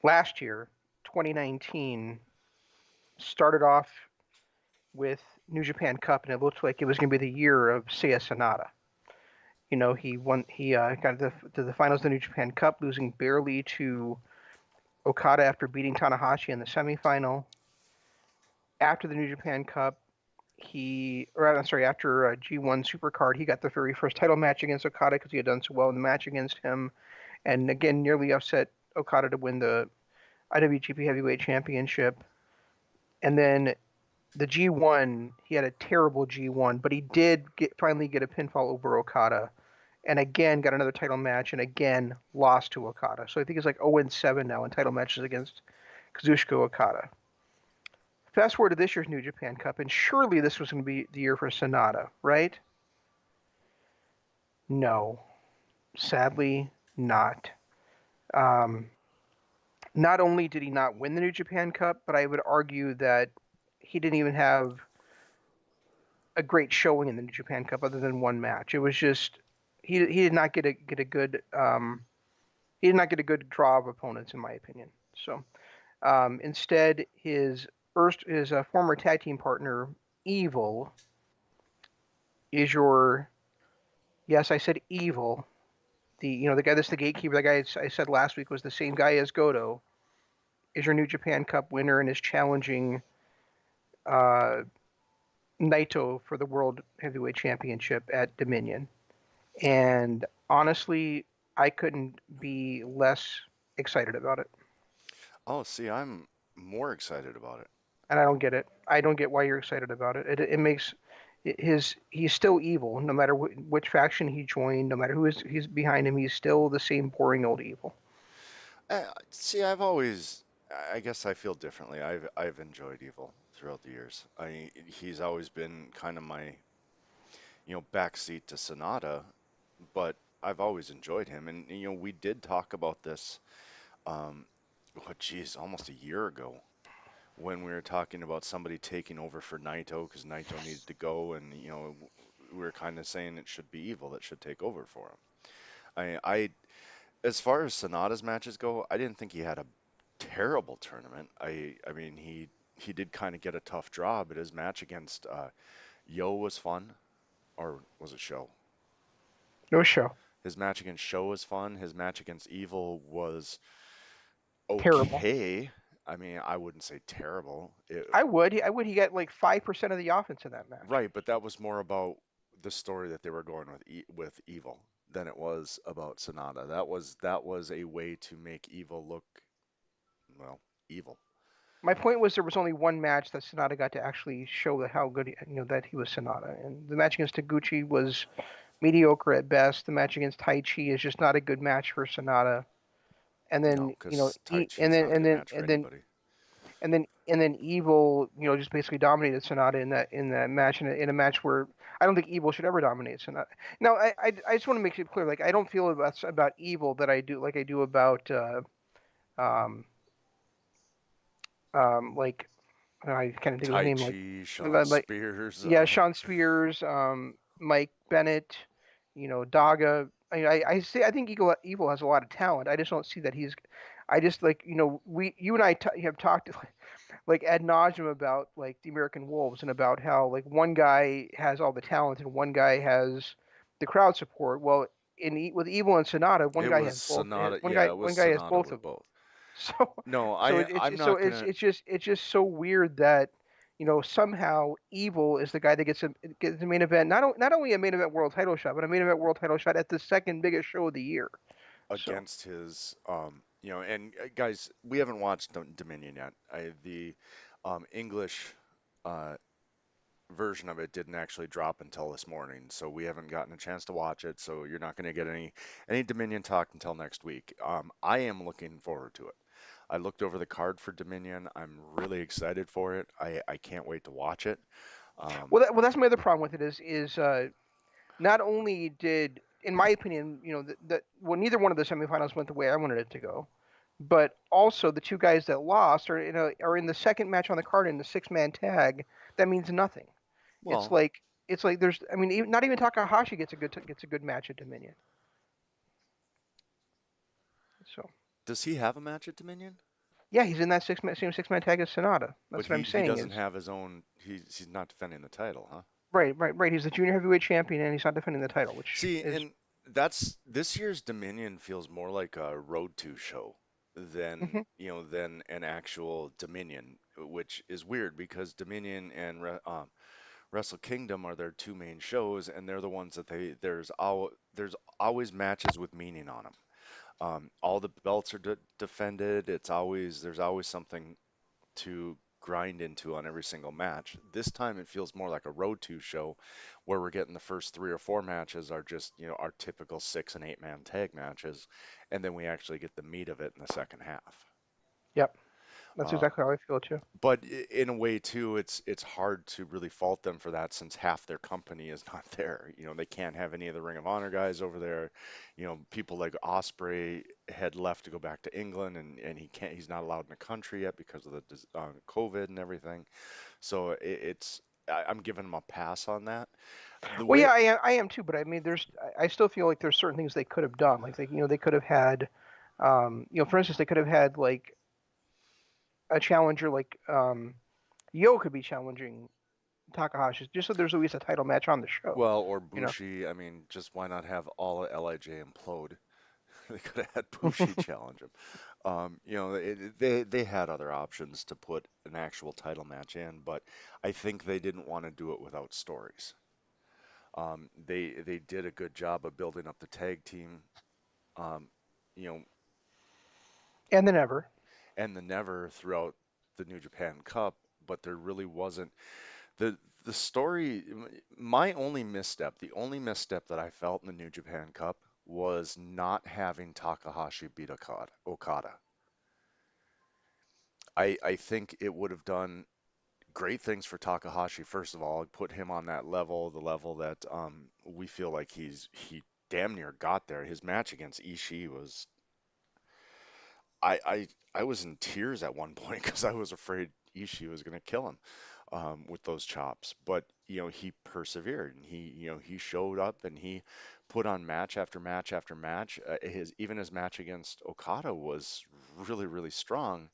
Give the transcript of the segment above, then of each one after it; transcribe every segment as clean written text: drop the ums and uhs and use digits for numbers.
last year, 2019, started off with New Japan Cup, and it looked like it was going to be the year of Seiya Sanada. He won. He got to the finals of the New Japan Cup, losing barely to Okada after beating Tanahashi in the semifinal. After the New Japan Cup, after G1 Supercard, he got the very first title match against Okada because he had done so well in the match against him, and again nearly upset Okada to win the IWGP Heavyweight Championship. And then the G1, he had a terrible G1, but he did finally get a pinfall over Okada, and again got another title match, and again lost to Okada. So I think he's like 0-7 now in title matches against Kazuchika Okada. Fast forward to this year's New Japan Cup, and surely this was going to be the year for Sanada, right? No, sadly not. Um, not only did he not win the New Japan Cup, but I would argue that he didn't even have a great showing in the New Japan Cup other than one match. It was just he did not get a good he did not get a good draw of opponents in my opinion. So instead, his former tag team partner Evil is your yes, I said Evil. The guy that's the gatekeeper. The guy I said last week was the same guy as Goto. Is your New Japan Cup winner and is challenging uh, Naito for the World Heavyweight Championship at Dominion. And honestly, I couldn't be less excited about it. Oh, see, I'm more excited about it. And I don't get it. I don't get why you're excited about it. It makes he's still evil no matter which faction he joined, no matter he's behind him. He's still the same boring old evil. See, I've always, I guess I feel differently. I've enjoyed Evil throughout the years. He's always been kind of my, backseat to Sonata, but I've always enjoyed him. And we did talk about this, um, geez, almost a year ago when we were talking about somebody taking over for Naito because Naito needed to go, and we were kind of saying it should be Evil that should take over for him. I as far as Sonata's matches go, I didn't think he had a terrible tournament. I mean he did kind of get a tough draw, but his match against Yo was fun, or was it Show? No show. His match against Show was fun. His match against Evil was Terrible. okay. I mean, I wouldn't say terrible. I would. I would. He got like 5% of the offense in that match. Right, but that was more about the story that they were going with Evil than it was about Sonata. That was a way to make Evil look, well, evil. My point was there was only one match that Sonata got to actually show how good that he was Sonata, and the match against Taguchi was mediocre at best. The match against Taichi is just not a good match for Sonata. And No, then because Tai and Chi's then not a and good then match for and then anybody. and then Evil, just basically dominated Sonata in that match in a match where I don't think Evil should ever dominate Sonata. Now I just want to make it clear, like I don't feel about Evil that I do like I do about um like I can't think of his Tai name Chi, Sean like Spears. yeah, Sean Spears, Mike Bennett, Daga. I think Evil has a lot of talent. I just don't see that he's. I just like you and I have talked like ad nauseum about like the American Wolves and about how like one guy has all the talent and one guy has the crowd support. Well, with Evil and Sonata, one It guy was has both. Sonata. One Yeah, guy it was one guy has Sonata both with of them. both. So No, so I'm not gonna. it's just so weird that somehow Evil is the guy that gets the main event, not only a main event world title shot, but a main event world title shot at the second biggest show of the year. So Against his and guys, we haven't watched Dominion yet. The English uh version of it didn't actually drop until this morning, so we haven't gotten a chance to watch it, so you're not going to get any Dominion talk until next week. I am looking forward to it. I looked over the card for Dominion. I'm really excited for it. I can't wait to watch it. Um, that's my other problem with it is not only did, in my opinion, that well, neither one of the semifinals went the way I wanted it to go, but also the two guys that lost are in the second match on the card in the 6-man tag. That means nothing. It's well, like there's I mean not even Takahashi gets a good match at Dominion. So does he have a match at Dominion? Yeah, he's in that same six-man tag as Sonata. But That's what I'm he saying doesn't is have his own. He's not defending the title, huh? right. He's the junior heavyweight champion and he's not defending the title, which See, is and that's this year's Dominion feels more like a Road to show than mhm. than an actual Dominion, which is weird because Dominion and Wrestle Kingdom are their two main shows, and they're the ones that there's always matches with meaning on them. All the belts are defended. There's always something to grind into on every single match. This time it feels more like a road to show where we're getting the first three or four matches are just, our typical 6 and 8 man tag matches, and then we actually get the meat of it in the second half. Yep. That's Um, exactly how I feel too. but in a way too, it's hard to really fault them for that since half their company is not there. They can't have any of the Ring of Honor guys over there. People like Osprey had left to go back to England, and he's not allowed in the country yet because of the COVID and everything. So I'm giving him a pass on that. The Well, way, yeah, I am too, but I mean, I still feel like there's certain things they could have done. Like they could have had, for instance, they could have had like a challenger like Yo could be challenging Takahashi, just so there's at least a title match on the show. well, or You know. Bushi, I mean, just why not have all of LIJ implode? They could have had Bushi challenge him. They had other options to put an actual title match in, but I think they didn't want to do it without stories. They did a good job of building up the tag team, um, you know, And then ever. and the Never throughout the New Japan Cup, but there really wasn't the the story. My only misstep, the only misstep that I felt in the New Japan Cup was not having Takahashi beat Okada. I think it would have done great things for Takahashi. First of all, put him on that level, the level that we feel like he damn near got there. His match against Ishii was I was in tears at one point because I was afraid Ishii was going to kill him with those chops. But he persevered and he showed up and he put on match after match after match. His match against Okada was really strong.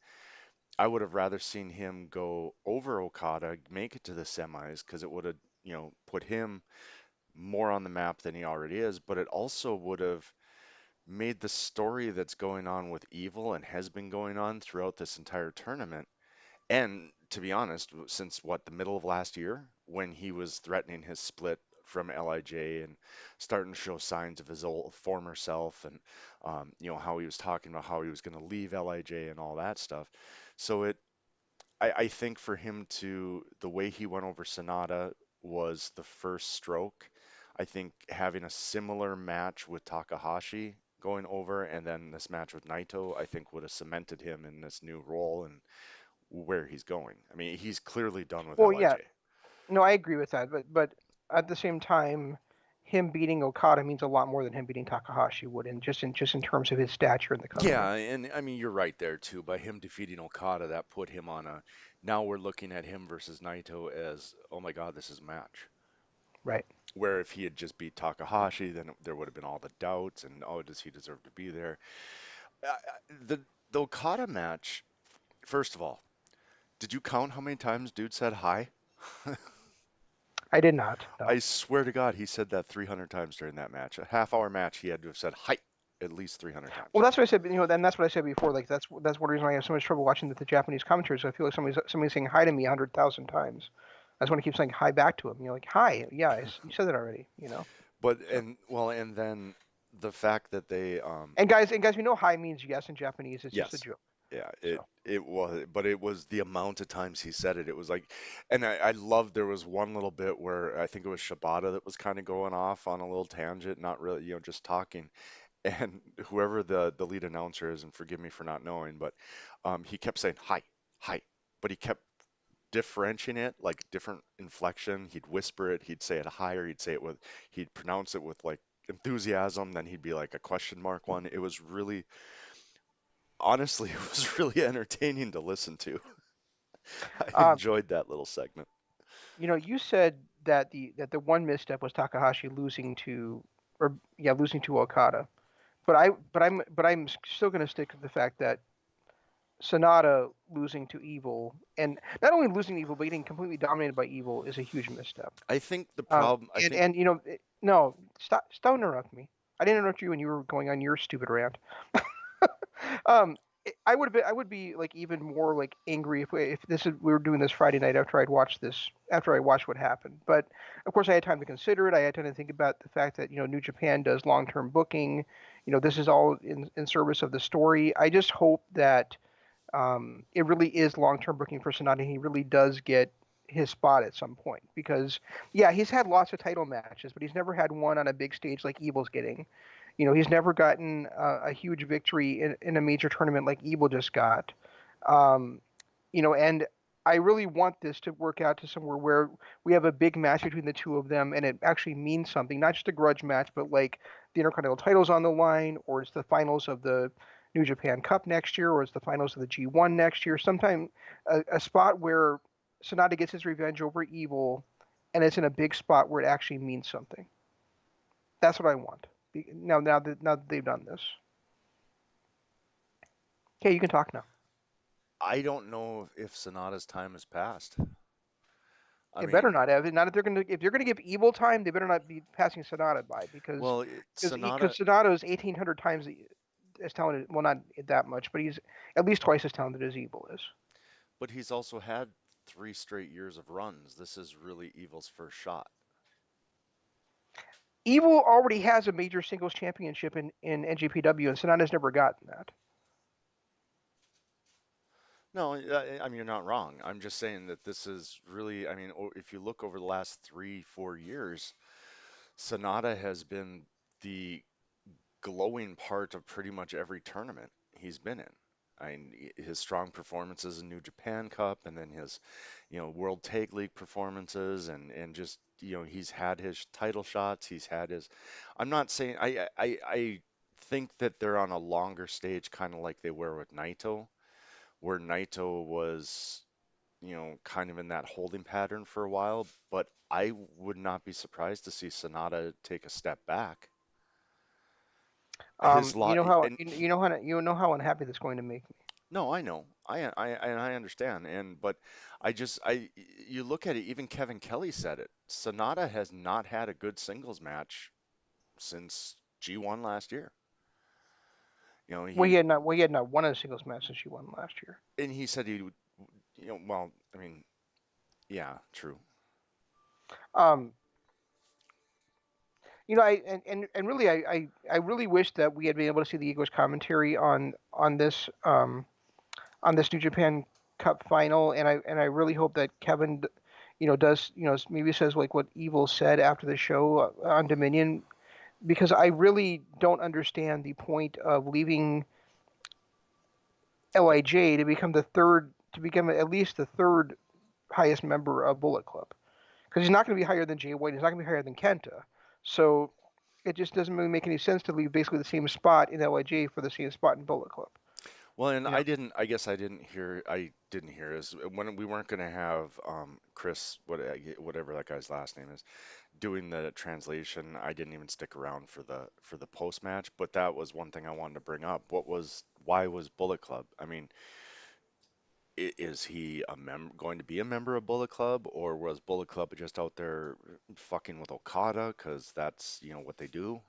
I would have rather seen him go over Okada, make it to the semis, because it would have, put him more on the map than he already is, but it also would have made the story that's going on with Evil and has been going on throughout this entire tournament. And to be honest, since the middle of last year, when he was threatening his split from LIJ and starting to show signs of his old former self, and how he was talking about how he was going to leave LIJ and all that stuff. So I think for him the way he went over Sonata was the first stroke. I think having a similar match with Takahashi going over and then this match with Naito, I think would have cemented him in this new role and where he's going. I mean, he's clearly done with Well, yeah, LIJ. no, I agree with that, but at the same time, him beating Okada means a lot more than him beating Takahashi would, and just in terms of his stature in the Yeah, company. and I mean, you're right there too. By him defeating Okada, that put him on a. Now we're looking at him versus Naito as, oh my God, this is a match. Right. Where if he had just beat Takahashi, then there would have been all the doubts and oh, does he deserve to be there? The Okada match. First of all, did you count how many times dude said hi? I did not. I No. swear to God, he said that 300 times during that match. A half-hour match, he had to have said hi at least 300 Well, times. that's what I said. And that's what I said before. Like that's one reason I have so much trouble watching the Japanese commentaries. I feel like somebody's saying hi to me 100,000 times. I just want to keep saying hi back to him. You're like, hi. Yeah, you said that already. But So and then the fact that they and guys, we know hi means yes in Japanese. It's just a yes. joke. Yeah, So it was, but it was the amount of times he said it. It was like, and I loved there was one little bit where I think it was Shibata that was kind of going off on a little tangent, not really, just talking. And whoever the lead announcer is, and forgive me for not knowing, but he kept saying hi, hi, but he kept differentiating it like different inflection. He'd whisper it, he'd say it higher, he'd pronounce it with like enthusiasm, then he'd be like a question mark one. It was really honestly, it was really entertaining to listen to. I uh, enjoyed that little segment. you said that the one misstep was Takahashi losing to Okada. But I'm still going to stick to the fact that Sonata losing to Evil, and not only losing to Evil, but getting completely dominated by Evil is a huge misstep. I think the Um, problem, I and think and you know, no, stop interrupting me. I didn't interrupt you when you were going on your stupid rant. um, I would be like even more like angry if we were doing this Friday night after I watched what happened. But of course, I had time to consider it. I had time to think about the fact that New Japan does long term booking. This is all in service of the story. I just hope that it really is long term booking for Sonata. He really does get his spot at some point because yeah, he's had lots of title matches, but he's never had one on a big stage like Evil's getting. He's never gotten a huge victory in a major tournament like Evil just got. Um, and I really want this to work out to somewhere where we have a big match between the two of them and it actually means something, not just a grudge match, but like the Intercontinental title's on the line, or it's the finals of the New Japan Cup next year, or it's the finals of the G1 next year. Sometime a spot where Sonata gets his revenge over Evil, and it's in a big spot where it actually means something. That's what I want. Now that they've done this. Okay, you can talk now. I don't know if Sonata's time has passed. I It better mean, not have. Not if they're gonna give Evil time, they better not be passing Sonata by because well, because Sonata, Sonata is 1,800 times as talented. Well, not that much, but he's at least twice as talented as Evil is. but he's also had 3 straight years of runs. This is really Evil's first shot. Evil already has a major singles championship in NJPW, and Sonata's never gotten that. No, I mean, you're not wrong. I'm just saying that this is really, I mean, if you look over the last 3, 4 years, Sonata has been the glowing part of pretty much every tournament he's been in. I mean, his strong performances in New Japan Cup, and then his, World Tag League performances, and just, he's had his title shots. He's had his. I'm not saying I think that they're on a longer stage, kind of like they were with Naito, where Naito was, kind of in that holding pattern for a while. But I would not be surprised to see Sonata take a step back. His lot, and You know how unhappy that's going to make me. no, I know. I understand. But you look at it, even Kevin Kelly said it. Sonata has not had a good singles match since G1 last year. You know, he He had not won a singles match since she won last year. and he said he would, well, I mean, yeah, true. Um, and really, I really wish that we had been able to see the Eagles commentary on this New Japan Cup final, and I really hope that Kevin, does maybe says like what Evil said after the show on Dominion, because I really don't understand the point of leaving Lij to become at least the third highest member of Bullet Club, because he's not going to be higher than Jay White, he's not going to be higher than Kenta, so it just doesn't really make any sense to leave basically the same spot in Lij for the same spot in Bullet Club. Well, and You know, I guess I didn't hear is when we weren't going to have Chris, whatever that guy's last name is, doing the translation. I didn't even stick around for the post match, but that was one thing I wanted to bring up. Why was Bullet Club? I mean, is he going to be a member of Bullet Club, or was Bullet Club just out there fucking with Okada because that's what they do?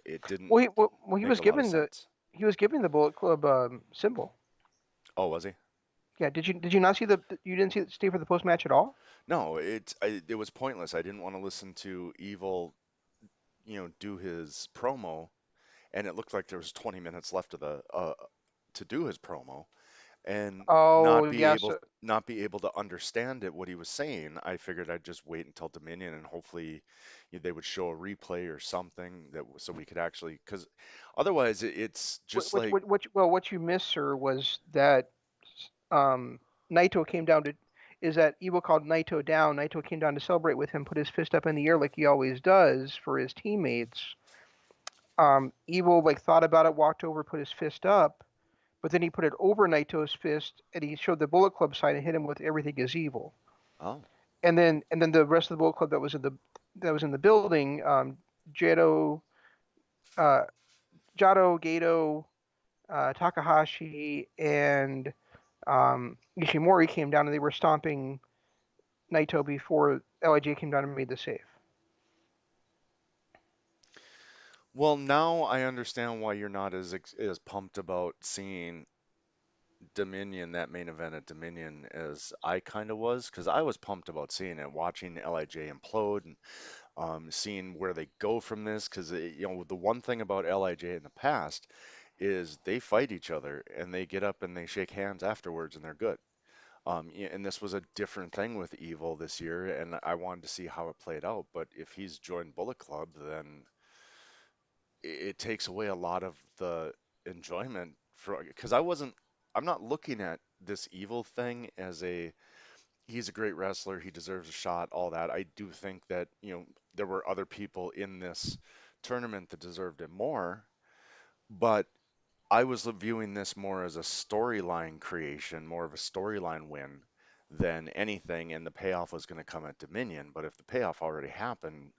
It didn't he make was a lot of given sense. the Bullet Club symbol. Oh, was he? Yeah, did you not see you didn't stay for the post match at all? No, it was pointless. I didn't want to listen to Evil, do his promo, and it looked like there was 20 minutes left of the to do his promo, and Oh yes. not be able to understand it what he was saying. I figured I'd just wait until Dominion and hopefully they would show a replay or something so we could actually, because otherwise it's just like, What you missed, sir, was that um, Naito came down to is that Evil called Naito down. Naito came down to celebrate with him, put his fist up in the air like he always does for his teammates. Evil like thought about it, walked over, put his fist up, but then he put it over Naito's fist and he showed the Bullet Club sign and hit him with everything is evil. oh, And then the rest of the Bullet Club that was in the building, Jado, uh, Jado, Gato, Takahashi and Ishimori came down and they were stomping Naito before LIJ came down and made the save. Well, now I understand why you're not as pumped about seeing Dominion, that main event at Dominion, as I kind of was, because I was pumped about seeing it, watching Lij implode and seeing where they go from this. Because the one thing about Lij in the past is they fight each other and they get up and they shake hands afterwards and they're good. And this was a different thing with Evil this year, and I wanted to see how it played out. But if he's joined Bullet Club, then it takes away a lot of the enjoyment for because I'm not looking at this Evil thing as a he's a great wrestler, he deserves a shot, all that. I do think that, there were other people in this tournament that deserved it more, but I was viewing this more as a storyline creation, more of a storyline win than anything, and the payoff was going to come at Dominion. But if the payoff already happened,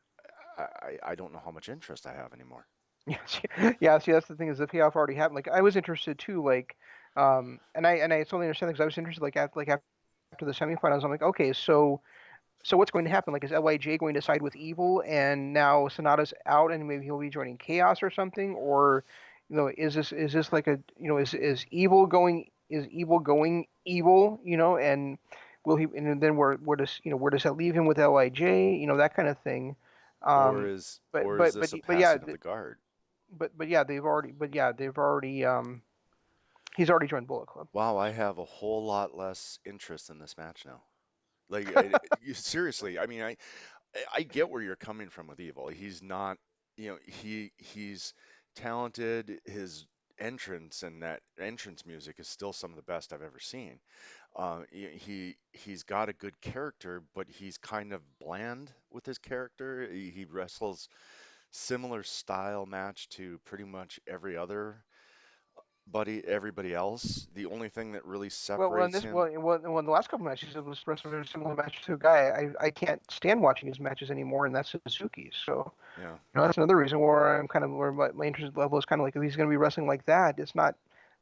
I don't know how much interest I have anymore. Yeah, yeah. See, that's the thing is the payoff already happened. Like I was interested too. Like, and I totally understand because I was interested. After the semifinals, I'm like, okay, so what's going to happen? Like, is Lij going to side with Evil, and now Sonata's out, and maybe he'll be joining Chaos or something? Or, is this like a is Evil going evil? And will he? And then where does that leave him with Lij? That kind of thing. Or Um, is but or is but this but a but yeah, passing of the guard? they've already he's already joined Bullet Club. Wow, I have a whole lot less interest in this match now. Like, seriously, I mean, I get where you're coming from with Evil. He's not, he's talented. His entrance and that entrance music is still some of the best I've ever seen. He's got a good character, but he's kind of bland with his character. He wrestles similar style match to pretty much everybody else. The only thing that really Well, in separates this him, well, in the last couple matches, it was wrestling a very similar match to a guy I can't stand watching his matches anymore, and that's Suzuki. So yeah. that's another reason where I'm kind of where my interest level is kind of like if he's going to be wrestling like that, it's not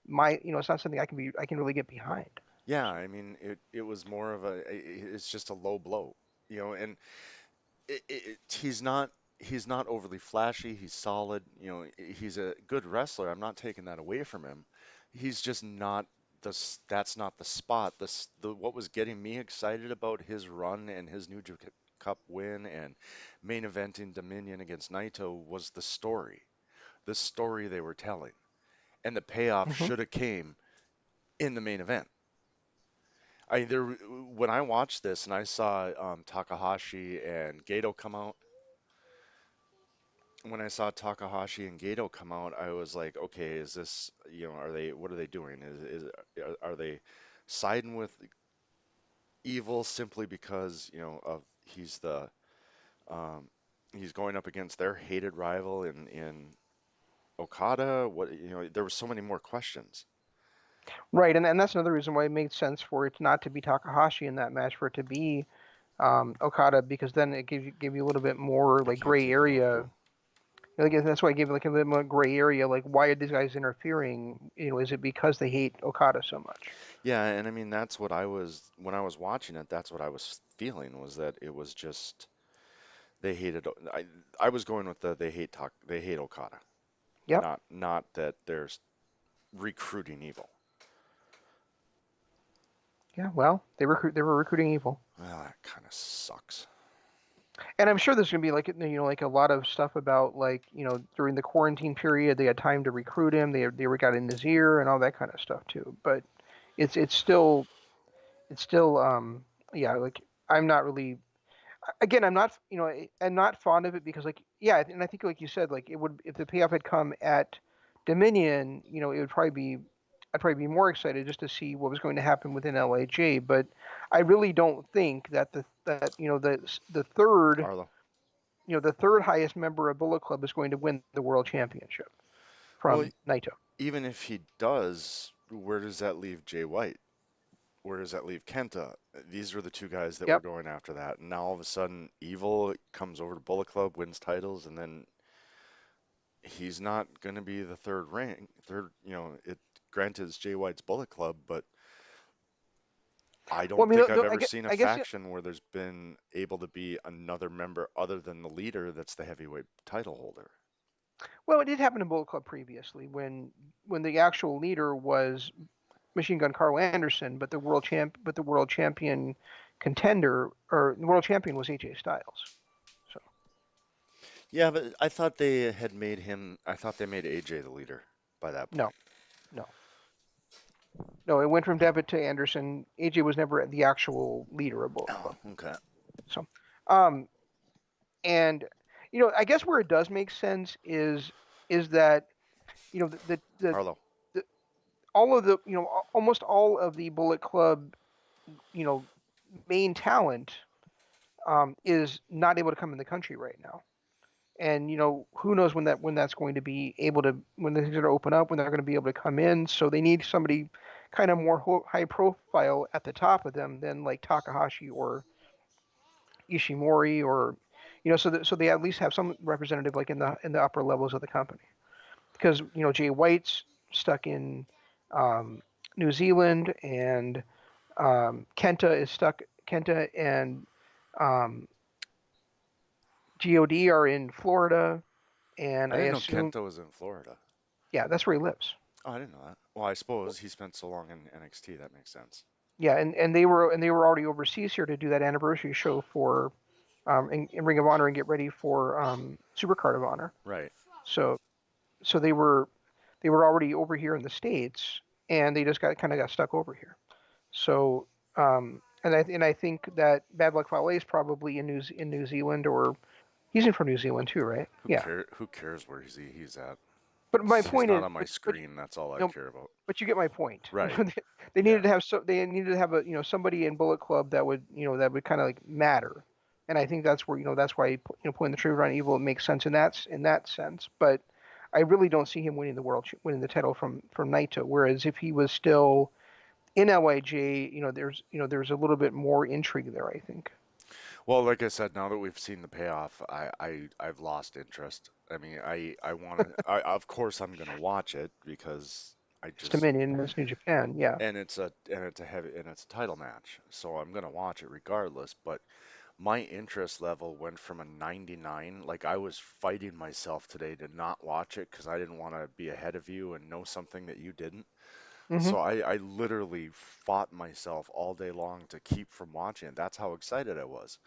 something I can really get behind. Yeah, I mean, it was more of it's just a low blow, and he's not overly flashy. He's solid, he's a good wrestler. I'm not taking that away from him. He's just not that's not the spot. What was getting me excited about his run and his New Japan Cup win and main eventing Dominion against Naito was the story they were telling, and the payoff Hmm. should have came in the main event. When I watched this and I saw Takahashi and Gato come out, when I saw Takahashi and Gato come out, I was like, okay, is this, what are they doing? Are they siding with Evil simply because, of um, he's going up against their hated rival in Okada? There were so many more questions. Right, and that's another reason why it made sense for it not to be Takahashi in that match, for it to be Okada, because then it gave you a little bit more I like can't gray keep it up, area. Lou. Like that's why I gave it like a little more gray area. Like, why are these guys interfering? Is it because they hate Okada so much? Yeah, and I mean that's what when I was watching it, that's what I was feeling was that it was just they hated I was going with they hate Okada, Yep. not that there's recruiting Evil. Yeah. Well, they were recruiting evil, Well, that kind of sucks. and I'm sure there's gonna be like a lot of stuff about like during the quarantine period they had time to recruit him. They were got in his ear and all that kind of stuff too. But it's still yeah, like I'm not really, again, I'm not fond of it because, like, yeah, and I think, like you said, like, it would, if the payoff had come at Dominion, it would probably be, I'd probably be more excited just to see what was going to happen within LAJ. But I really don't think that Arlo. the third highest member of Bullet Club is going to win the world championship Well, from Naito. even if he does, where does that leave Jay White? Where does that leave Kenta? These were the two guys that were Yep. going after that. And now all of a sudden, Evil comes over to Bullet Club, wins titles, and then he's not going to be the third ring, third, it granted it's Jay White's Bullet Club, but I Well, I don't mean, think I've ever seen a I guess faction where there's been able to be another member other than the leader that's the heavyweight title holder. well, it did happen in Bullet Club previously when the actual leader was Machine Gun Carl Anderson, but the world champion contender or the world champion was AJ Styles. So Yeah, but I thought they made AJ the leader by that no, point. no, no. It went from Devitt to Anderson. AJ was never the actual leader of Bullet Oh, Club. okay. So, um, and I guess where it does make sense is that Harlow. the all of the almost all of the Bullet Club you know main talent is not able to come in the country right now. And who knows when that's going to be able to when things are going to open up when they're going to be able to come in. So they need somebody kind of more high profile at the top of them than like Takahashi or Ishimori or so they at least have some representative like in the upper levels of the company because Jay White's stuck in um, New Zealand and Kenta and um, God are in Florida, and I I didn't know assume, Kenta was in Florida. yeah, that's where he lives. Oh, I didn't know that. Well, I suppose he spent so long in NXT, that makes sense. Yeah, and they were already overseas here to do that anniversary show for in Ring of Honor and get ready for Supercard of Honor. Right. So so they were already over here in the states, and they just got stuck over here. So and I think that Bad Luck Fale is probably in New Zealand or he's in from New Zealand too, right? Yeah. Who cares where he's at? But my He's point not is, on my but screen. That's all I you know, care about. but you get my point. Right. They needed Yeah. to have somebody in Bullet Club that would kind of like matter, and I think that's where that's why putting the trigger on Evil makes sense in that sense. But I really don't see him winning the title from Naito. Whereas if he was still in Lij, there's a little bit more intrigue there. I think Well, like I said, now that we've seen the payoff, I've lost interest. I mean, I want to. Of course, I'm gonna watch it because I it's just Dominion and it's New Japan. Yeah. and it's a title match, so I'm gonna watch it regardless. But my interest level went from a 99, like I was fighting myself today to not watch it because I didn't want to be ahead of you and know something that you didn't. Hmm. So I literally fought myself all day long to keep from watching it. That's how excited I was.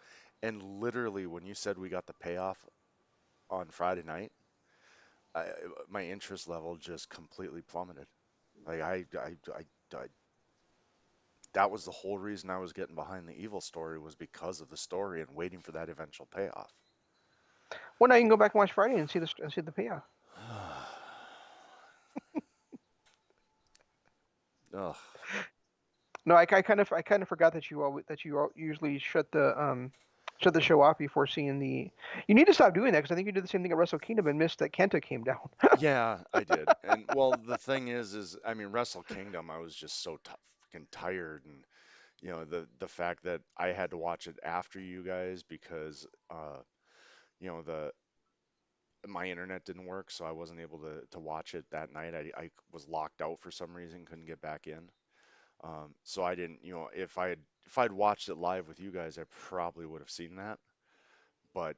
And literally, when you said we got the payoff on Friday night, I, my interest level just completely plummeted. Like that was the whole reason I was getting behind the evil story was because of the story and waiting for that eventual payoff. Well, now you can go back and watch Friday and see the payoff. Ugh. No, I kind of forgot that usually shut the show off before seeing the. You need to stop doing that because I think you did the same thing at Wrestle Kingdom and missed that Kenta came down. Yeah, I did. And well, the thing is, I mean, Wrestle Kingdom, I was just so fucking tired, and the fact that I had to watch it after you guys because the my internet didn't work, so I wasn't able to watch it that night. I was locked out for some reason, couldn't get back in. So I didn't, if I'd watched it live with you guys, I probably would have seen that. But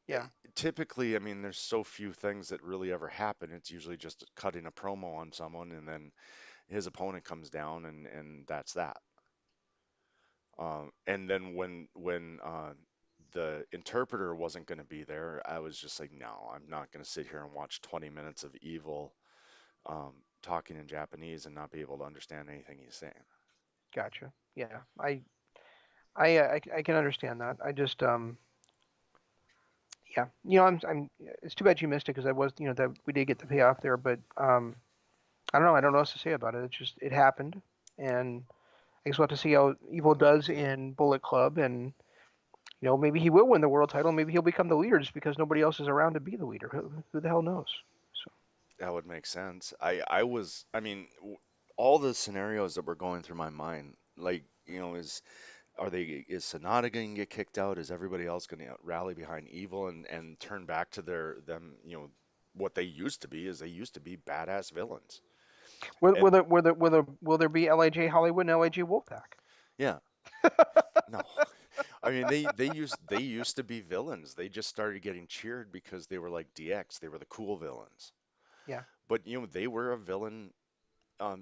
Yeah, typically, I mean, there's so few things that really ever happen. It's usually just cutting a promo on someone, and then his opponent comes down, and that's that. And then when the interpreter wasn't going to be there, I was just like, no, I'm not going to sit here and watch 20 minutes of evil talking in Japanese and not be able to understand anything he's saying. gotcha. Yeah, I can understand that. I just yeah, I'm. It's too bad you missed it because I was that we did get the payoff there, but I don't know. I don't know what else to say about it. It happened, and I guess we'll have to see how Evil does in Bullet Club, and maybe he will win the world title. Maybe he'll become the leader just because nobody else is around to be the leader. Who the hell knows? So That would make sense. I mean, all the scenarios that were going through my mind, like, is are they is Sonata going to get kicked out? Is everybody else going to rally behind Evil and turn back to what they used to be? Is they used to be badass villains. And Will there be Lij Hollywood and Lij Wolfpack? yeah, no. I mean they used to be villains. They just started getting cheered because they were like DX. They were the cool villains. Yeah. But they were a villain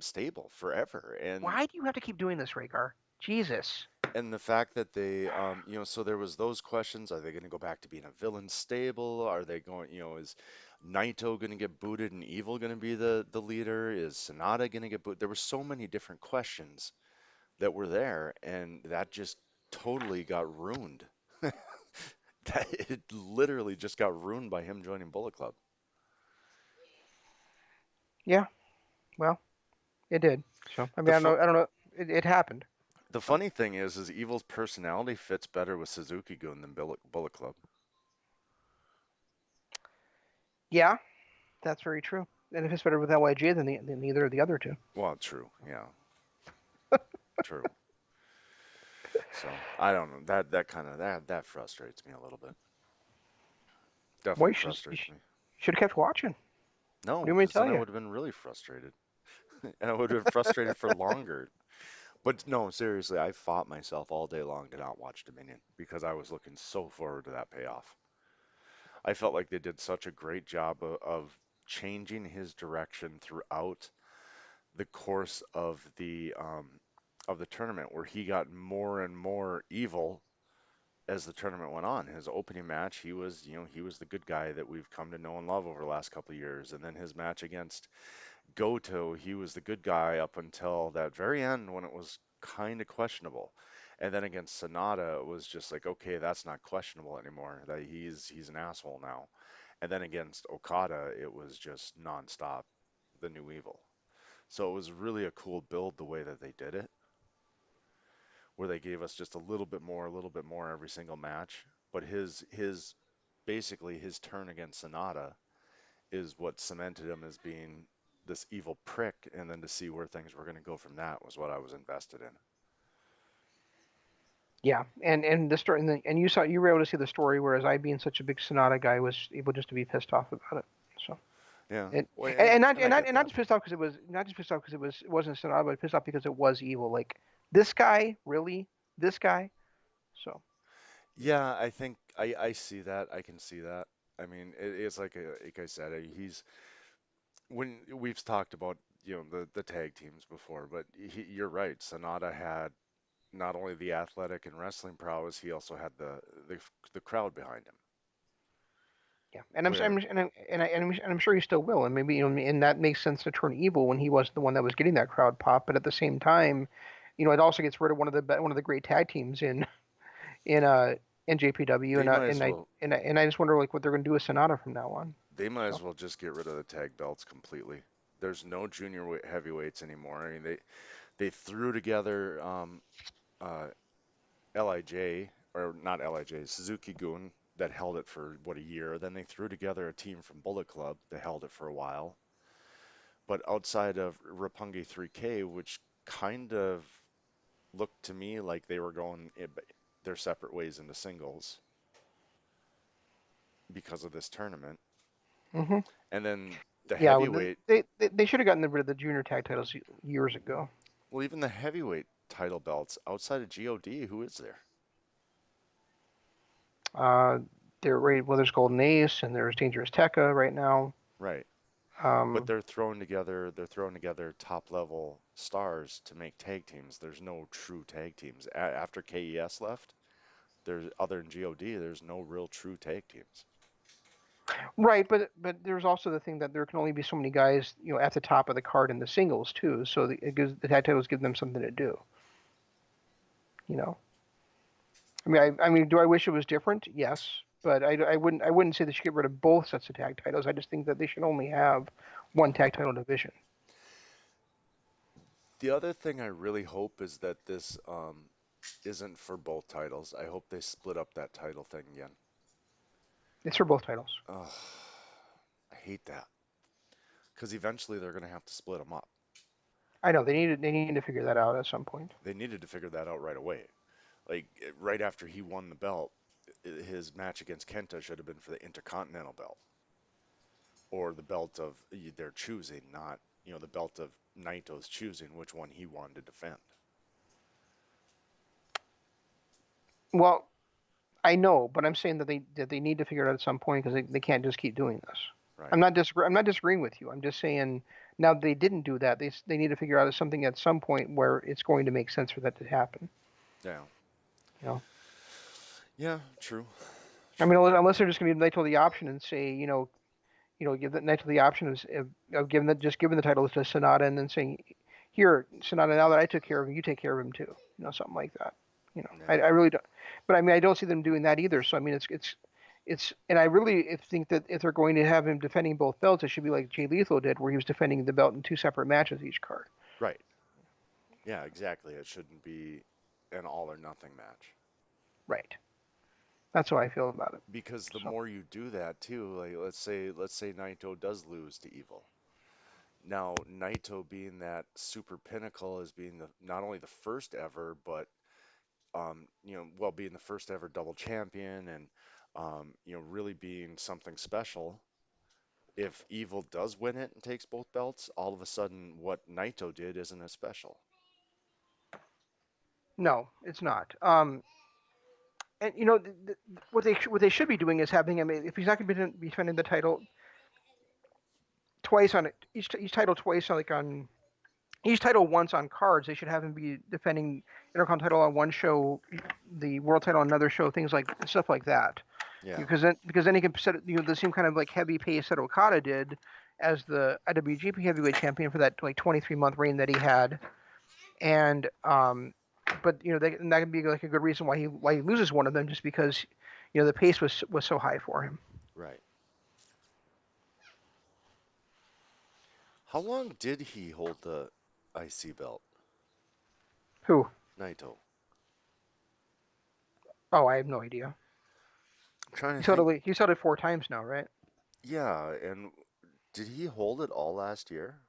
stable forever. Why do you have to keep doing this, Rhaegar? Jesus. And the fact that so there was those questions. Are they going to go back to being a villain stable? Are they going, is Naito going to get booted and Evil going to be the leader? Is Sonata going to get booted? There were so many different questions that were there, and that just totally got ruined. It literally just got ruined by him joining Bullet Club. Yeah. Well, it did. So I The mean, fu I don't know. It happened. the So funny thing is Evil's personality fits better with Suzuki-gun than Bullet Club. yeah, that's very true. And if it's better with Lij than either of the other two. Well, true, yeah, true. So I don't know. That kind of that frustrates me a little bit. Boy, Definitely frustrates me. should have kept watching. What do No, you want me to because tell then I you? would have been really frustrated, and I would have been frustrated for longer. But no, seriously, I fought myself all day long to not watch Dominion because I was looking so forward to that payoff. I felt like they did such a great job of changing his direction throughout the course of the tournament, where he got more and more evil as the tournament went on. His opening match, he was the good guy that we've come to know and love over the last couple of years. And then his match against Goto, he was the good guy up until that very end when it was kind of questionable. And then against Sonata, it was just like, okay, that's not questionable anymore. That he's an asshole now. And then against Okada, it was just nonstop, the new evil. So it was really a cool build the way that they did it, where they gave us just a little bit more every single match. But his basically his turn against Sonata is what cemented him as being this evil prick, and then to see where things were going to go from that was what I was invested in. Yeah, and the story, and you were able to see the story, whereas I, being such a big Sonata guy, was able just to be pissed off about it. So Yeah, and well, and not just pissed off because it wasn't Sonata, but pissed off because it was evil. Like, this guy, really, this guy. So yeah, I think I see that. I can see that. I mean, it's like I said, he's when we've talked about the tag teams before, but you're right. Sonata had not only the athletic and wrestling prowess, he also had the the crowd behind him. yeah, and Where I'm sure he still will, and maybe, and that makes sense to turn evil when he was the one that was getting that crowd pop. But at the same time, it also gets rid of one of the great tag teams in NJPW, they might as well and I just wonder, like, what they're going to do with Sonata from now on. they might So as well just get rid of the tag belts completely. There's no junior heavyweights anymore. I mean, they threw together uh, Lij, or not Lij, Suzuki-gun, that held it for what, a year. Then they threw together a team from Bullet Club that held it for a while. But outside of Roppongi 3K, which kind of looked to me like they were going their separate ways into singles because of this tournament. hmm And then the yeah, well, heavyweight, they should have gotten rid of the junior tag titles years ago. well, even the heavyweight title belts outside of God, who is there? Uh, there's Golden Ace and there's Dangerous Tekka right now. Right. But Um, they're throwing together top level stars to make tag teams. There's no true tag teams. After KES left, there's other than God, there's no real true tag teams. right, but there's also the thing that there can only be so many guys, at the top of the card in the singles too. So the tag titles give them something to do. You know, I mean, do I wish it was different? Yes, but I wouldn't say they should get rid of both sets of tag titles. I just think that they should only have one tag title division. The other thing I really hope is that this isn't for both titles. I hope they split up that title thing again. It's for both titles. Ugh, I hate that because eventually they're going to have to split them up. I know they need to figure that out at some point. They needed to figure that out right away. Like right after he won the belt, his match against Kenta should have been for the Intercontinental belt or the belt of their choosing, not, the belt of Naito's choosing which one he wanted to defend. Well, I know, but I'm saying that they need to figure it out at some point because they can't just keep doing this. Right. I'm not disagreeing with you. I'm just saying now they didn't do that. They need to figure out something at some point where it's going to make sense for that to happen. Yeah. You know, Yeah, true. I mean, True. unless they're just going to give Naito the option and say, give the Naito the option of giving the title to Sonata and then saying, here, Sonata, now that I took care of him, you take care of him too. Something like that. Yeah. I really don't. But I mean, I don't see them doing that either. So I mean, and I really think that if they're going to have him defending both belts, it should be like Jay Lethal did, where he was defending the belt in two separate matches each card. Right. Yeah, exactly. It shouldn't be an all or nothing match. Right. That's how I feel about it. Because the So more you do that too, like let's say Naito does lose to Evil. Now, Naito being that super pinnacle as being the not only the first ever, but well, being the first ever double champion and really being something special. If Evil does win it and takes both belts, all of a sudden what Naito did isn't as special. no, it's not. And what they should be doing is having him, if he's not going to be defending the title twice on it, each title twice, like on each title once on cards, they should have him be defending Intercontinental title on one show, the world title on another show, things like stuff like that. Yeah, Because then he can set the same kind of like heavy pace that Okada did as the IWGP Heavyweight Champion for that like 23-month reign that he had, and but and that could be like a good reason why he loses one of them just because the pace was so high for him. right. How long did he hold the IC belt, Who? Naito? Oh, I have no idea. I'm trying to think. He's held it 4 times now, right? Yeah, and did he hold it all last year?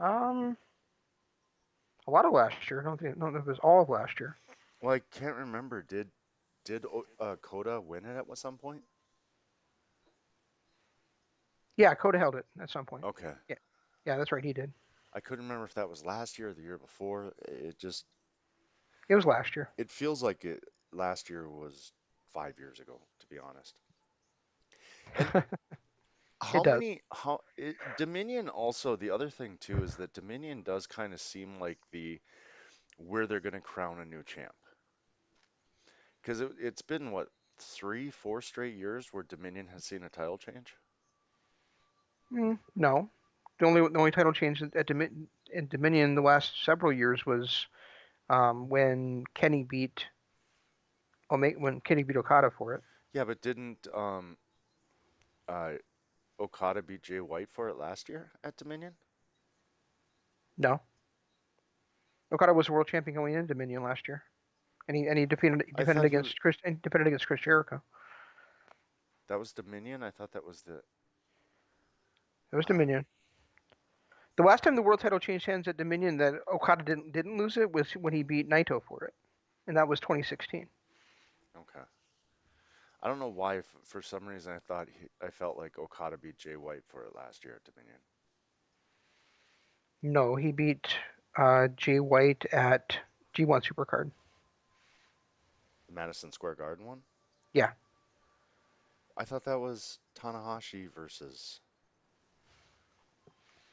Um, a lot of last year. I don't know if it was all of last year. Well, I can't remember. Did Coda win it at some point? Yeah, Coda held it at some point. Okay. Yeah, yeah, that's right. He did. I couldn't remember if that was last year or the year before. It was last year. It feels like it last year was 5 years ago, to be honest. And It how does. many how it, Dominion also the other thing too is that Dominion does kind of seem like the where they're going to crown a new champ. Because it's been what 3, 4 straight years where Dominion has seen a title change. No, the only title change in Dominion the last several years was when Kenny beat Okada for it. Yeah, but didn't uh, Okada beat Jay White for it last year at Dominion? No, Okada was world champion going in Dominion last year, and he I thought defended against Chris Jericho. that was Dominion. I thought that was the. It was Uh, Dominion. The last time the world title changed hands at Dominion that Okada didn't lose it was when he beat Naito for it, and that was 2016. okay. I don't know why. For some reason, I felt like Okada beat Jay White for it last year at Dominion. No, he beat Jay White at G1 Supercard. The Madison Square Garden one. Yeah, I thought that was Tanahashi versus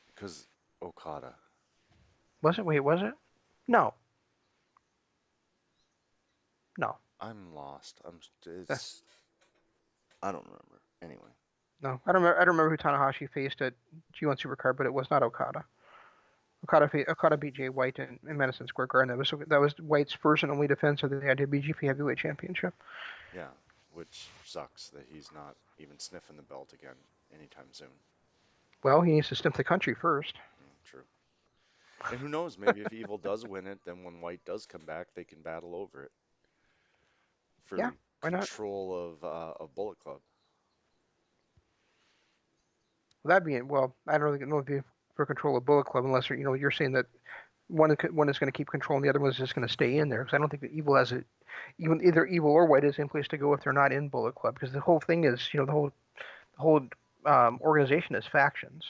because Okada. was it? Wait, was it? No, no, I'm lost. uh, It's I don't remember. Anyway, no. I don't remember who Tanahashi faced at G1 Supercard, but it was not Okada. Okada beat Jay White in Madison Square Garden. That was White's first and only defense of the IWGP Heavyweight Championship. yeah, which sucks that he's not even sniffing the belt again anytime soon. Well, he needs to sniff the country first. True. And who knows? Maybe if Evil does win it, then when White does come back, they can battle over it for Yeah, the why not? control of Bullet Club. Well, I don't really know if you for control of Bullet Club unless you're saying that one is going to keep control, and the other one is just going to stay in there. Because I don't think that Evil has a even either Evil or White is in place to go if they're not in Bullet Club. Because the whole thing is, the whole organization is factions.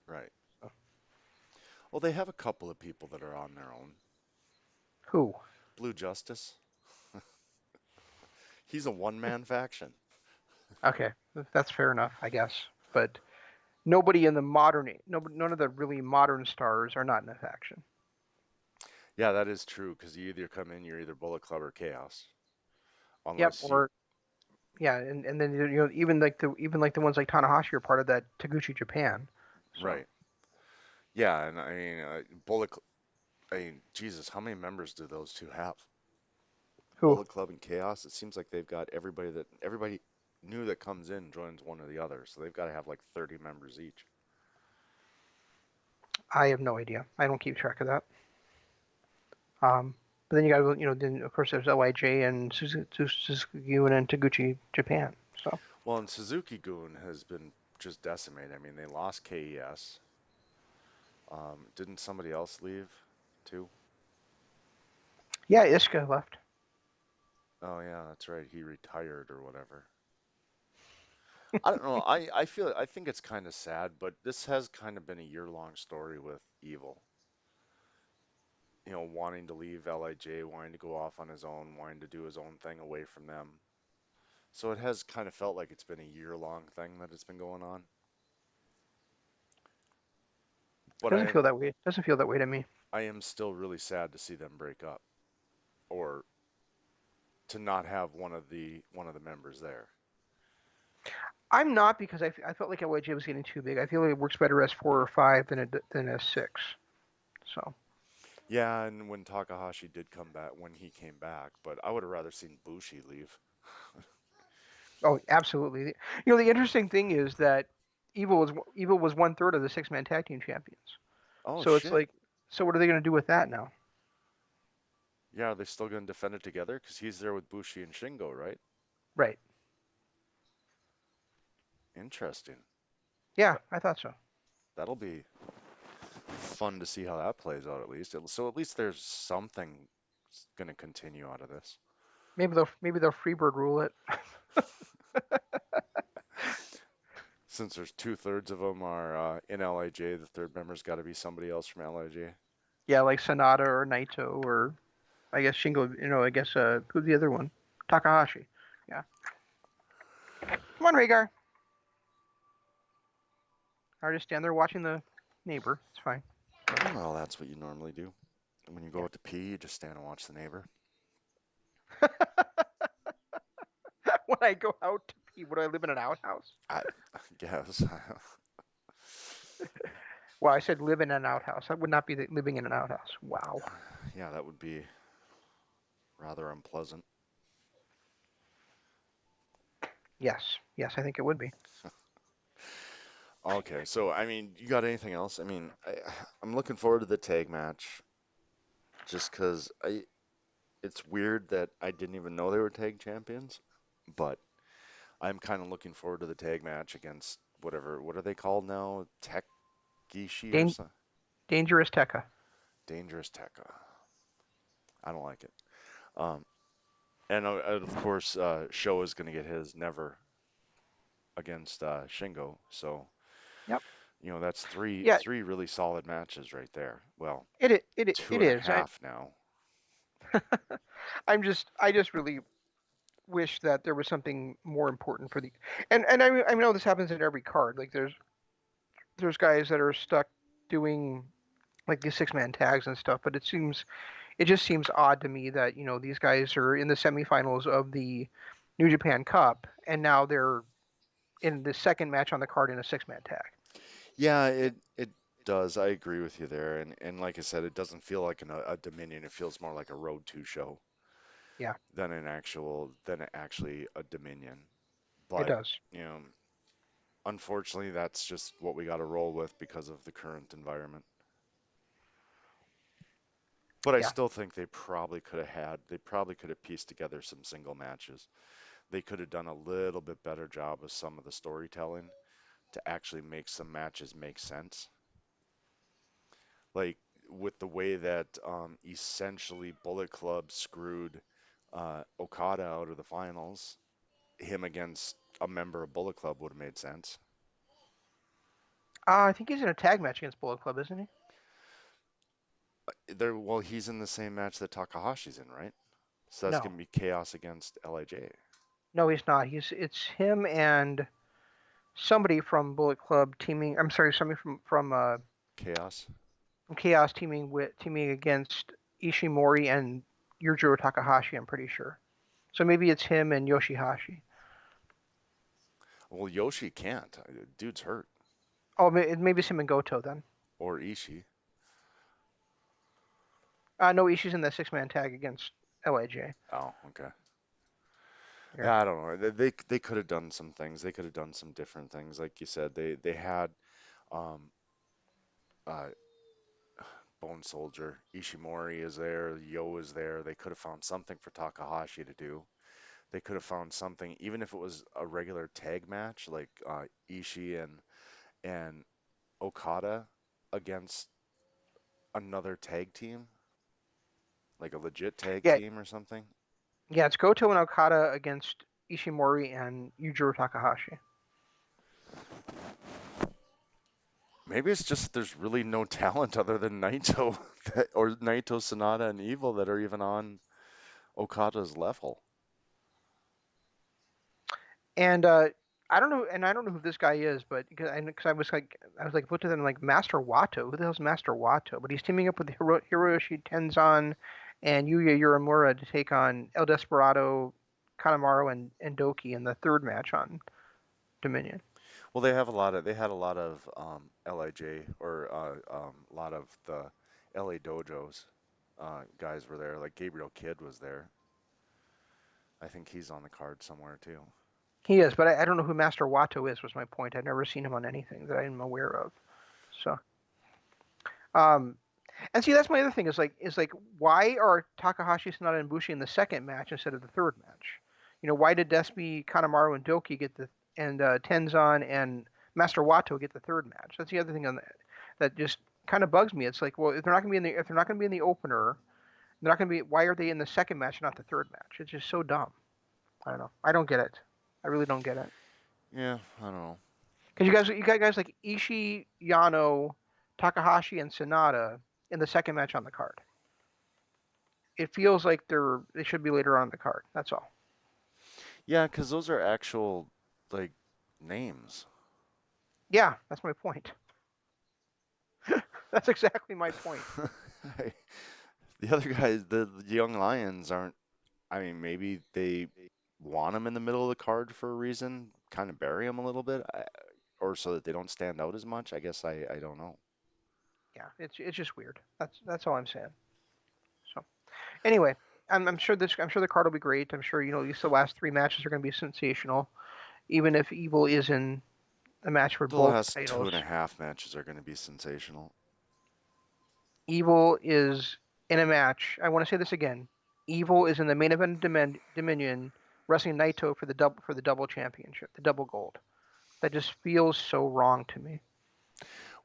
Right. Well, they have a couple of people that are on their own. Who? Blue Justice, he's a one-man faction. Okay, that's fair enough, I guess. But nobody in the modern, none of the really modern stars are not in a faction. Yeah, that is true because you either come in, you're either Bullet Club or Chaos, Yep. unless you. Or yeah, and then even like the ones like Tanahashi are part of that Taguchi Japan. So Right. Yeah, and I mean, I mean, Jesus, how many members do those two have? who? Bullet Club and Chaos. It seems like they've got everybody new that comes in joins one or the other, so they've got to have like 30 members each. I have no idea. I don't keep track of that. But then you got then of course there's Lij and Suzuki and Taguchi Japan. So Well, and Suzuki Gun has been just decimated. I mean, they lost KES. Didn't somebody else leave too? yeah, Iska left. Oh yeah, that's right. He retired or whatever. I don't know. I think it's kind of sad, but this has kind of been a year-long story with Evil. Wanting to leave LIJ, wanting to go off on his own, wanting to do his own thing away from them. So it has kind of felt like it's been a year-long thing that it's been going on. But Doesn't feel that way. Doesn't feel that way to me. I am still really sad to see them break up or to not have one of the members there. I'm not because I felt like LIJ was getting too big. I feel like it works better as 4 or 5 than as 6. So Yeah, and when Takahashi did come back, when he came back, but I would have rather seen Bushi leave. oh, absolutely. The interesting thing is that Evil was 1/3 of the 6-man tag team champions. Oh So it's shit. like, so what are they going to do with that now? Yeah, are they still going to defend it together? Because he's there with Bushi and Shingo, right? Right. Interesting. Yeah, That I thought so. that'll be fun to see how that plays out at least. So at least there's something going to continue out of this. Maybe they'll Freebird rule it. Since there's two-thirds of them are in LIJ, the third member's got to be somebody else from LIJ. Yeah, like Sonata or Naito or I guess Shingo. I guess who's the other one? Takahashi. Yeah. Come on, Rhaegar. I just stand there watching the neighbor. It's fine. So, Well, that's what you normally do. When you go yeah. out to pee, you just stand and watch the neighbor. When I go out to pee, would I live in an outhouse? I guess. Well, I said live in an outhouse. I would not be living in an outhouse. Wow. Yeah, that would be rather unpleasant. Yes. Yes, I think it would be. Okay, so I mean, you got anything else? I mean, I'm looking forward to the tag match just because it's weird that I didn't even know they were tag champions, but I'm kind of looking forward to the tag match against whatever, what are they called now? Gishi or Dan- something? Dangerous Tekka. Dangerous Tekka. I don't like it. Um, and of course, Sho is going to get his never against Shingo. So, Yep. that's three Yeah. three really solid matches right there. Well, two It and a is. half now. I just really wish that there was something more important for the and I know this happens in every card. Like there's guys that are stuck doing like these 6-man tags and stuff, but it just seems odd to me that these guys are in the semifinals of the New Japan Cup and now they're in the second match on the card in a 6-man tag. Yeah, it does. I agree with you there. And like I said, it doesn't feel like a Dominion. It feels more like a Road 2 show Yeah, than actually a Dominion. it But, does. you know, unfortunately, that's just what we got to roll with because of the current environment. But I Yeah, still think they probably could have pieced together some single matches. They could have done a little bit better job of some of the storytelling to actually make some matches make sense. Like with the way that essentially Bullet Club screwed Okada out of the finals, him against a member of Bullet Club would have made sense. I think he's in a tag match against Bullet Club, isn't he? Well, he's in the same match that Takahashi's in, right? So that's No, gonna be Chaos against LIJ. no, he's not. It's him and somebody from Bullet Club teaming. I'm sorry, somebody Chaos. from Chaos teaming against Ishimori and Yujiro Takahashi. I'm pretty sure. So maybe it's him and Yoshihashi. Well, Yoshi can't. Dude's hurt. Oh, maybe it's him and Goto then. Or Ishii. No, Ishii's in the six-man tag against LAJ. Oh, okay. Yeah. Yeah, I don't know. They could have done some things. They could have done some different things. Like you said, they had um uh Bone Soldier, Ishimori is there, Yo is there. They could have found something for Takahashi to do. They could have found something, even if it was a regular tag match, like Ishii and Okada against another tag team, like a legit tag Yeah, team or something. yeah, it's Goto and Okada against Ishimori and Yujiro Takahashi. Maybe it's just there's really no talent other than Naito or Naito, Sonata, and Evil that are even on Okada's level. And I don't know who this guy is, but because I was like looked at him like Master Wato. Who the hell's Master Wato? But he's teaming up with Hiroshi Tenzan and Yuya Uemura to take on El Desperado, Kanemaru, and Doki in the third match on Dominion. Well, they had a lot of LIJ or a lot of the LA Dojos guys were there. Like Gabriel Kidd was there. I think he's on the card somewhere too. He is, but I don't know who Master Wato is. Was my point. I've never seen him on anything that I'm aware of. So, um, and see, that's my other thing is like why are Takahashi, Sonata, and Bushi in the second match instead of the third match? You know, why did Despi, Kanemaru, and Doki get the and Tenzan and Master Wato get the third match? That's the other thing on that just kind of bugs me. It's like, well, if they're not going to be in the opener, they're not going to be. Why are they in the second match, not the third match? It's just so dumb. I don't know. I don't get it. I really don't get it. Yeah, I don't know. Because you got guys like Ishii, Yano, Takahashi, and Sonata in the second match on the card. It feels like they should be later on in the card. That's all. Yeah, because those are actual like names. Yeah, that's my point. That's exactly my point. The other guys, the young lions aren't. I mean, maybe they want them in the middle of the card for a reason, kind of bury them a little bit, or so that they don't stand out as much. I guess I don't know. Yeah, it's just weird. That's all I'm saying. So anyway, I'm sure the card will be great. I'm sure at least the last three matches are going to be sensational. Even if Evil is in a match for The both last two and a titles, half matches are going to be sensational. Evil is in a match. I want to say this again. Evil is in the main event of Dominion, wrestling Naito for the double championship, the double gold. That just feels so wrong to me.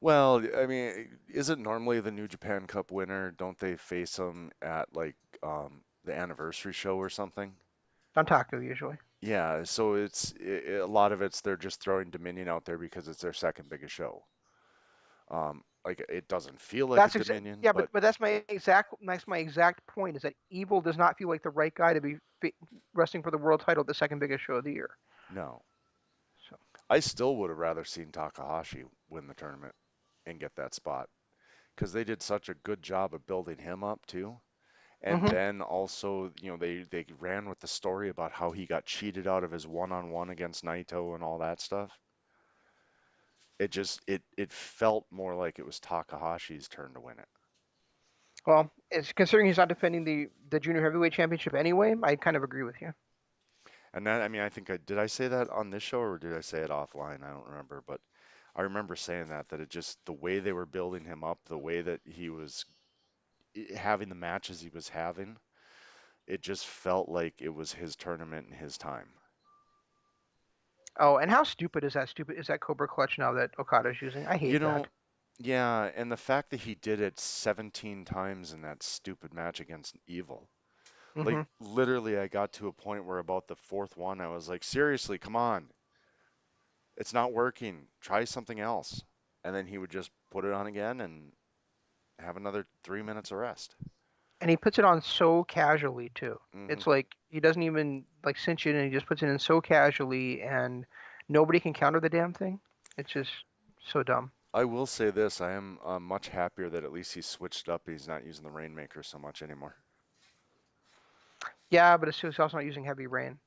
Well, I mean, is it normally the New Japan Cup winner? Don't they face them at like the anniversary show or something? Dantaku usually. Yeah, so a lot of it's they're just throwing Dominion out there because it's their second biggest show. Like it doesn't feel like a Dominion, Yeah, but but that's my exact point is that Evil does not feel like the right guy to be wrestling for the world title at the second biggest show of the year. no. So, I still would have rather seen Takahashi win the tournament and get that spot because they did such a good job of building him up too. And hmm then also, they ran with the story about how he got cheated out of his one-on-one against Naito and all that stuff. It felt more like it was Takahashi's turn to win it. well, it's considering he's not defending the junior heavyweight championship anyway. I kind of agree with you. And that, I mean, I think did I say that on this show or did I say it offline? I don't remember, but I remember saying that it just the way they were building him up, the way that he was having the matches he was having, it just felt like it was his tournament and his time. Oh, and how stupid is that? Stupid is that Cobra Clutch now that Okada's using? I You hate know, that. Yeah, and the fact that he did it 17 times in that stupid match against Evil. Like, Hmm. literally, I got to a point where about the fourth one, I was like, seriously, come on. It's not working. Try something else. And then he would just put it on again and have another 3 minutes of rest. And he puts it on so casually too. Hmm. It's like he doesn't even like cinch it, and he just puts it in so casually, and nobody can counter the damn thing. It's just so dumb. I will say this, I am much happier that at least he switched up. He's not using the Rainmaker so much anymore. Yeah, but he's also not using heavy rain.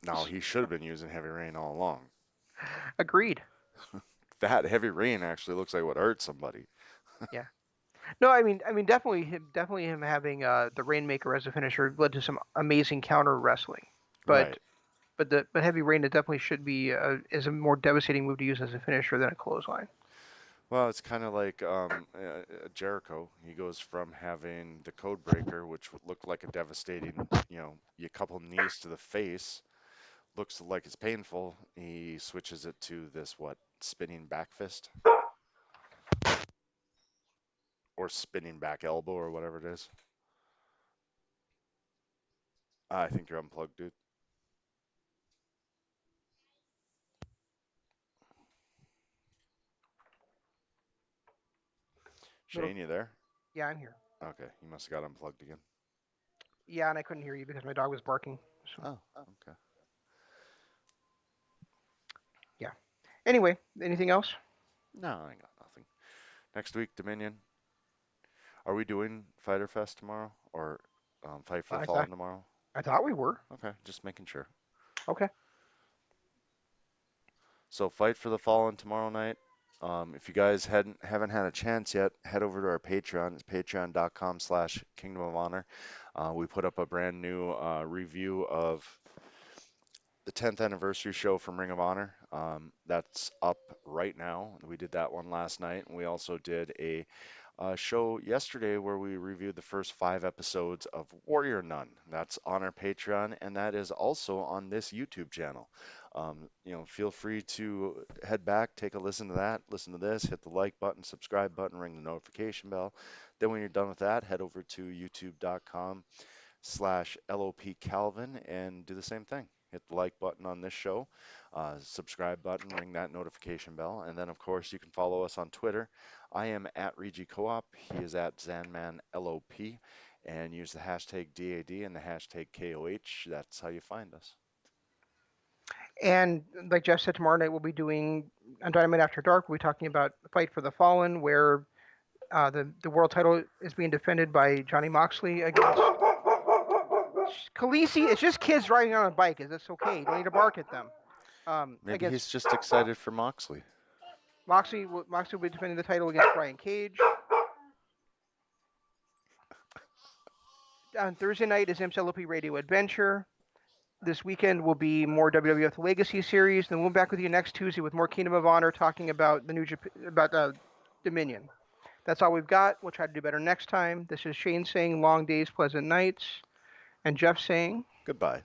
Now, he should have been using Heavy Rain all along. Agreed. That Heavy Rain actually looks like what hurt somebody. Yeah. No, I mean, definitely him having the Rainmaker as a finisher led to some amazing counter wrestling. But Right. but heavy rain it definitely should be is a more devastating move to use as a finisher than a clothesline. Well, it's kind of like Jericho. He goes from having the Code Breaker, which would look like a devastating, you couple knees to the face, looks like it's painful. He switches it to this, what, spinning back fist or spinning back elbow or whatever it is. I think you're unplugged, dude. Little, Shane, you there? yeah, I'm here. Okay, you must have got unplugged again. Yeah, and I couldn't hear you because my dog was barking. So Oh, okay. yeah. Anyway, anything else? No, I got nothing. Next week, Dominion. Are we doing Fighter Fest tomorrow or Fight for the I thought Fallen tomorrow? I thought we were. Okay, just making sure. Okay. So Fight for the Fallen tomorrow night. If you guys haven't had a chance yet, head over to our Patreon. It's patreon.com/ Kingdom of Honor. We put up a brand new review of the 10th anniversary show from Ring of Honor. That's up right now. We did that one last night, and we also did a show yesterday where we reviewed the first 5 episodes of Warrior Nun. That's on our Patreon, and that is also on this YouTube channel. Feel free to head back, take a listen to that, listen to this, hit the like button, subscribe button, ring the notification bell. Then when you're done with that, head over to youtube.com/LOP Calvin and do the same thing. Hit the like button on this show, subscribe button, ring that notification bell, and then of course you can follow us on Twitter. I am at Regi Co-op. He is at ZanmanLOP, and use the hashtag DAD and the hashtag KOH. That's how you find us. And like Jeff said, tomorrow night we'll be doing on Dynamite After Dark. We'll be talking about the Fight for the Fallen, where the world title is being defended by Johnny Moxley against Khaleesi. It's just kids riding on a bike. Is this okay? You don't need to bark at them. Maybe Against he's just excited for Moxley. Moxley will be defending the title against Brian Cage. On Thursday night is MCLOP Radio Adventure. This weekend will be more WWF Legacy Series. Then we'll be back with you next Tuesday with more Kingdom of Honor, talking about the New Japan, about Dominion. That's all we've got. We'll try to do better next time. This is Shane saying long days, pleasant nights, and Jeff saying Goodbye.